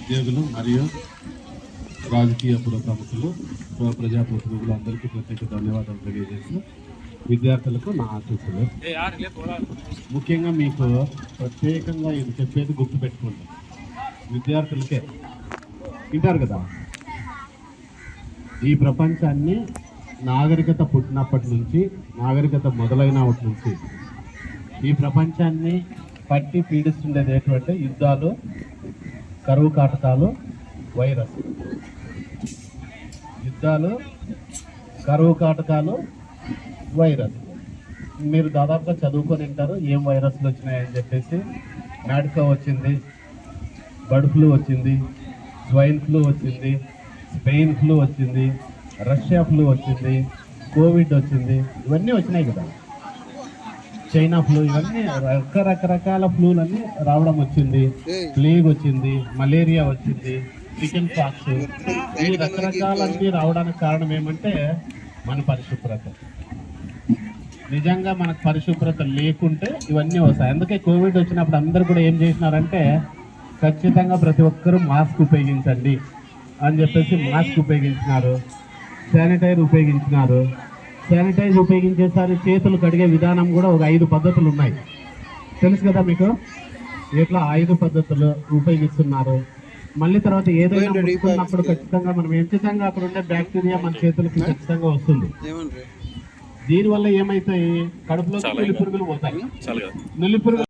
ఉద్యోగులు మరియు రాజకీయ ప్రముఖులు ప్రజాప్రతినిధులు అందరికీ ప్రత్యేక ధన్యవాదాలు తెలియజేస్తూ విద్యార్థులకు నా ఆశీస్సులు. ముఖ్యంగా మీకు ప్రత్యేకంగా ఇది చెప్పేది గుర్తుపెట్టుకోండి, విద్యార్థులకే వింటారు కదా. ఈ ప్రపంచాన్ని నాగరికత పుట్టినప్పటి నుంచి, నాగరికత మొదలైనప్పటి నుంచి ఈ ప్రపంచాన్ని పట్టి పీడిస్తుండేది ఏంటంటే యుద్ధాలు, కరువు కాటకాలు, వైరస్. యుద్ధాలు, కరువు కాటకాలు, వైరస్. మీరు దాదాపుగా చదువుకొని ఉంటారు ఏం వైరస్లు వచ్చినాయని చెప్పేసి. మ్యాడ్కో వచ్చింది, బర్డ్ ఫ్లూ వచ్చింది, స్వైన్ ఫ్లూ వచ్చింది, స్పెయిన్ ఫ్లూ వచ్చింది, రష్యా ఫ్లూ వచ్చింది, కోవిడ్ వచ్చింది, ఇవన్నీ వచ్చినాయి కదా. చైనా ఫ్లూ, ఇవన్నీ రకరకాల ఫ్లూలన్నీ రావడం వచ్చింది. ప్లేగ్ వచ్చింది, మలేరియా వచ్చింది, చికెన్ పాక్స్, ఈ రకరకాలన్నీ రావడానికి కారణం ఏమంటే మన పరిశుభ్రత. నిజంగా మనకు పరిశుభ్రత లేకుంటే ఇవన్నీ వస్తాయి. అందుకే కోవిడ్ వచ్చినప్పుడు అందరూ కూడా ఏం చేసినారంటే ఖచ్చితంగా ప్రతి ఒక్కరూ మాస్క్ ఉపయోగించండి అని చెప్పేసి మాస్క్ ఉపయోగించినారు, శానిటైజర్ ఉపయోగించినారు. శానిటైజర్ ఉపయోగించేసారి చేతులు కడిగే విధానం కూడా ఒక 5 పద్ధతులు ఉన్నాయి, తెలుసు కదా మీకు. ఇట్లా 5 పద్ధతులు ఉపయోగిస్తున్నారు. మళ్ళీ తర్వాత ఏదైనా ముట్టుకున్నప్పుడు ఖచ్చితంగా మనం ఖచ్చితంగా అక్కడ ఉండే బ్యాక్టీరియా మన చేతులకి ఖచ్చితంగా వస్తుంది. దీనివల్ల ఏమైతాయి, కడుపులో నులి పురుగులు పోతాయి. నులి పురుగులు